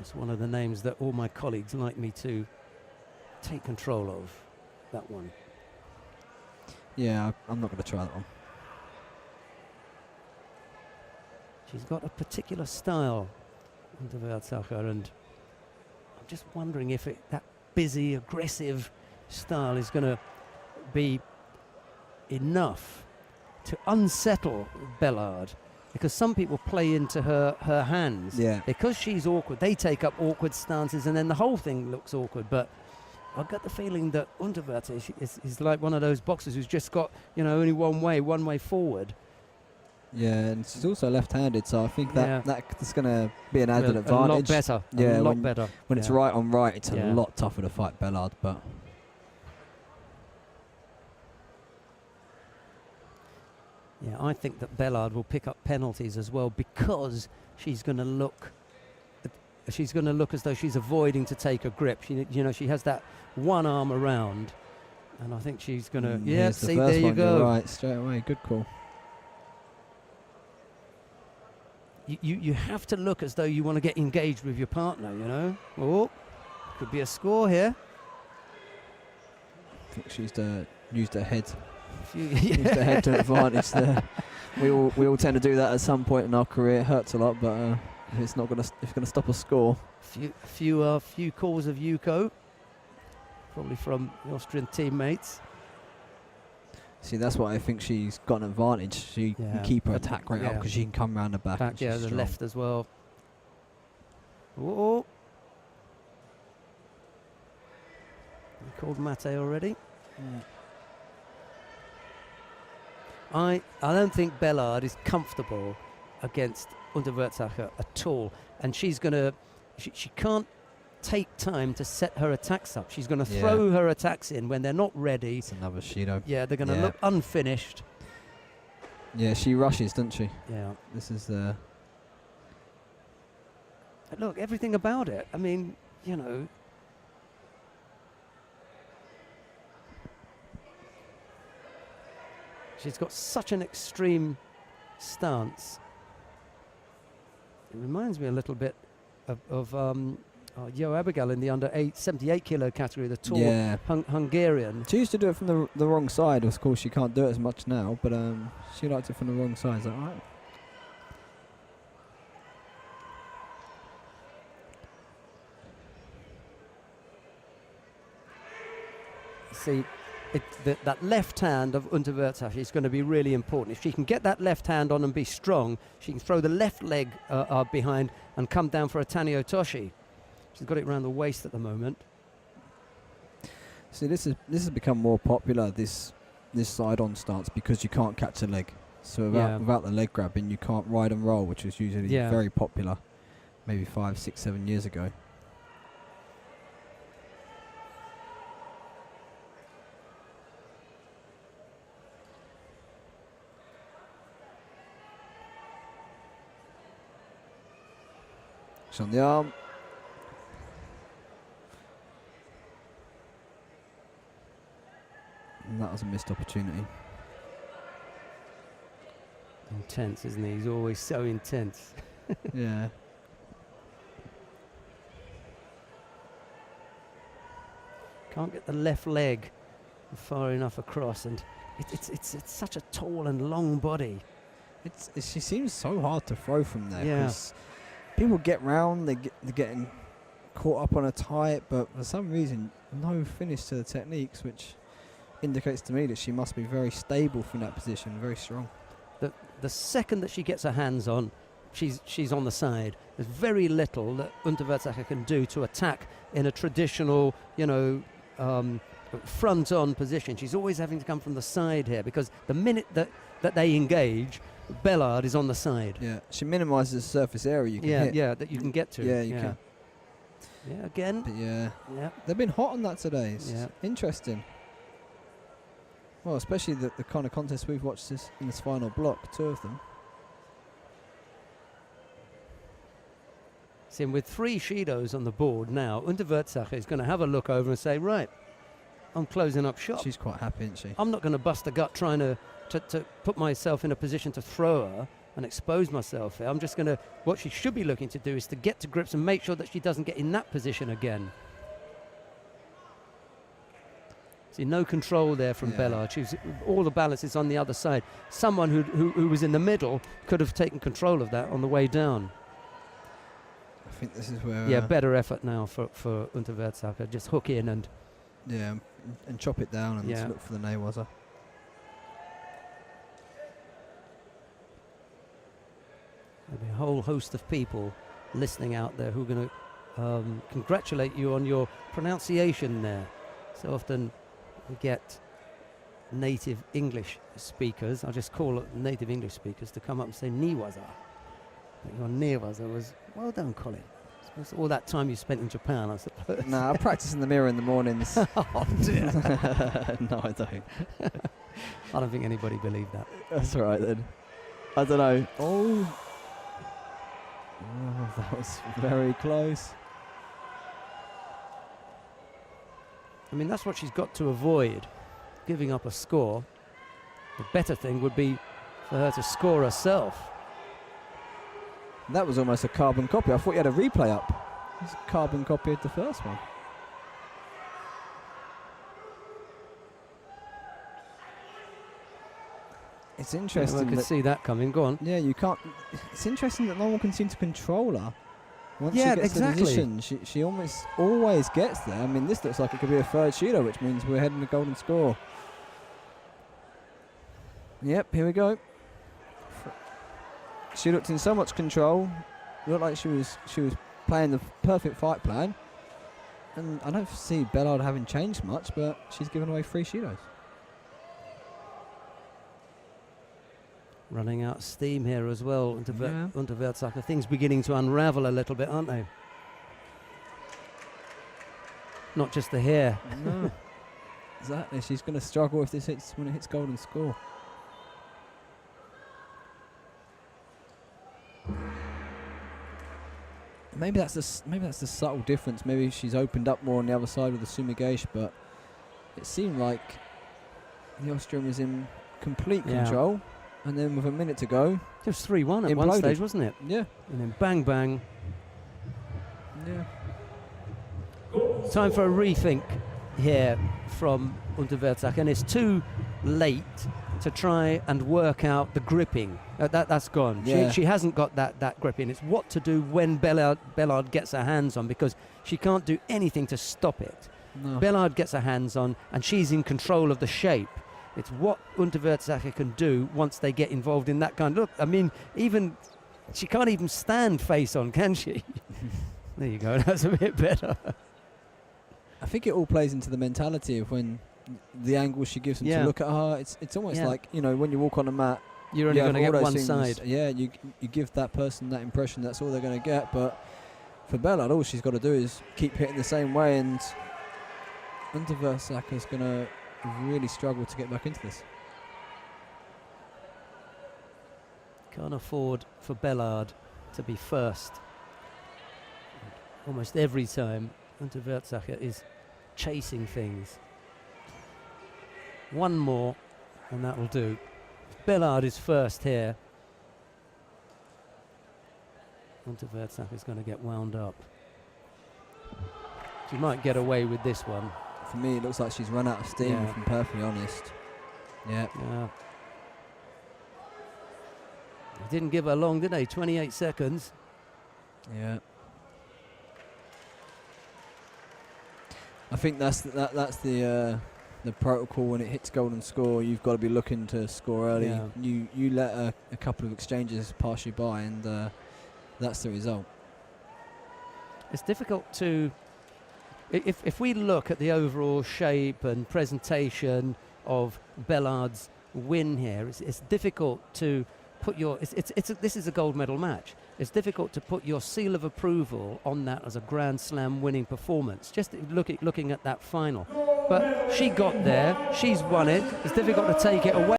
It's one of the names that all my colleagues like me to take control of, that one. Yeah, I'm not going to try that one. She's got a particular style, Unterwurzacher, and I'm just wondering if that busy, aggressive style is going to be enough to unsettle Bellard, because some people play into her hands. Yeah. Because she's awkward, they take up awkward stances, and then the whole thing looks awkward. But I've got the feeling that Unterwurzacher is like one of those boxers who's just got, only one way forward. Yeah, and she's also left-handed, so I think that's going to be an added advantage. A lot better. Yeah, a lot better. When it's right on right, it's a lot tougher to fight Bellard, but... Yeah, I think that Bellard will pick up penalties as well, because she's going to look as though she's avoiding to take a grip. She has that one arm around, and I think she's going to... see, there you go. Right, straight away, good call. You have to look as though you want to get engaged with your partner, Oh, could be a score here. I think she's used her head. Used her head to advantage there. We all tend to do that at some point in our career. It hurts a lot, but it's going to stop a score. Few calls of Yuko, probably from the Austrian teammates. See, that's why I think she's got an advantage. She can keep her attack rate up because she can come around the back. The left as well. Oh. We called Mate already. Yeah. I don't think Bellard is comfortable against Unterwurzacher at all, and she's going to... She can't take time to set her attacks up. She's going to throw her attacks in when they're not ready. It's another Judo. Yeah, they're going to look unfinished. Yeah, she rushes, doesn't she? Yeah. This is the... Look, everything about it. I mean, she's got such an extreme stance. It reminds me a little bit of Yo Abigail in the under 78 kilo category, the tall Hungarian. She used to do it from the wrong side. Of course, she can't do it as much now, but she liked it from the wrong side. Is that right? See, that left hand of Unterwurzacher is going to be really important. If she can get that left hand on and be strong, she can throw the left leg behind and come down for a Tanio Toshi. She's got it around the waist at the moment. See, this has become more popular, this side-on stance, because you can't catch a leg. So without the leg grabbing, you can't ride and roll, which was usually very popular maybe 5, 6, 7 years ago. She's on the arm. And that was a missed opportunity. Intense, isn't he? He's always so intense. Yeah. Can't get the left leg far enough across, and it's such a tall and long body. She seems so hard to throw from there. Because people get round, they're getting caught up on a tight, but for some reason, no finish to the techniques, which indicates to me that she must be very stable from that position, very strong. The second that she gets her hands on, she's on the side. There's very little that Unterwurzacher can do to attack in a traditional, front-on position. She's always having to come from the side here, because the minute that they engage, Bellard is on the side. Yeah, she minimises the surface area you can hit. Yeah, that you can get to. Yeah, you can. Yeah, again. But they've been hot on that today. It's interesting. Well, especially the kind of contest we've watched in this final block, 2 of them. See, with 3 Shidos on the board now, Unterwurzacher is going to have a look over and say, right, I'm closing up shop. She's quite happy, isn't she? I'm not going to bust a gut trying to put myself in a position to throw her. and expose myself here. I'm just going to, what she should be looking to do is to get to grips and make sure that she doesn't get in that position again. See, no control there from Bellard. All the balance is on the other side. Someone who was in the middle could have taken control of that on the way down. I think this is where... Yeah, better effort now for Unterwurzacher. Just hook in and... Yeah, and chop it down and look for the Unterwurzacher. There'll be a whole host of people listening out there who are going to congratulate you on your pronunciation there. So often we get native English speakers, I'll just call it native English speakers, to come up and say Niwaza. But your Niwaza was, well done, Colin. It's all that time you spent in Japan, I suppose. No, I practice in the mirror in the mornings. Oh dear. No, I don't. I don't think anybody believed that. That's all right then. I don't know. Oh, that was very close. I mean, that's what she's got to avoid, giving up a score. The better thing would be for her to score herself. That was almost a carbon copy. I thought you had a replay up. It was a carbon copy of the first one. It's interesting. I could see that coming. Go on. Yeah, you can't. It's interesting that no one can seem to control her. Once yeah, she gets exactly. the position, she almost always gets there. I mean, this looks like it could be a third Judo, which means we're heading to golden score. Yep, here we go. She looked in so much control. Looked like she was playing the perfect fight plan. And I don't see Bellard having changed much, but she's given away 3 Judos. Running out of steam here as well. Unterwurzacher. Things beginning to unravel a little bit, aren't they? Not just the hair. No. Exactly. She's going to struggle if this hits when it hits golden score. Maybe that's the subtle difference. Maybe she's opened up more on the other side with the Sumigaeshi, but it seemed like the Austrian was in complete control. And then with a minute to go, it was 3-1 at one stage, wasn't it? Yeah. And then bang, bang. Yeah. Time for a rethink here from Unterwurzacher, and it's too late to try and work out the gripping. That's gone. Yeah. She hasn't got that gripping. It's what to do when Bellard gets her hands on, because she can't do anything to stop it. No. Bellard gets her hands on, and she's in control of the shape. It's what Unterwurzacher can do once they get involved in that kind of... Look, I mean, even... She can't even stand face on, can she? There you go, that's a bit better. I think it all plays into the mentality of when the angle she gives them to look at her. It's almost like, you know, when you walk on a mat... You're only going to get one side. Yeah, you give that person that impression, that's all they're going to get. But for Bellard, all she's got to do is keep hitting the same way, and Unterwurzacher's going to really struggle to get back into this. Can't afford for Bellard to be first. Almost every time Unterwurzacher is chasing things. One more and that will do. Bellard is first here. Unterwurzacher is going to get wound up. She might get away with this one. For me, it looks like she's run out of steam, if I'm perfectly honest. Yeah. He didn't give her long, did they? 28 seconds. Yeah. I think that's the protocol when it hits golden score. You've got to be looking to score early. Yeah. You let a couple of exchanges pass you by, and that's the result. It's difficult to... If we look at the overall shape and presentation of Bellard's win here, it's difficult to put your... this is a gold medal match. It's difficult to put your seal of approval on that as a Grand Slam winning performance, just looking at that final. But she got there, she's won it, it's difficult to take it away.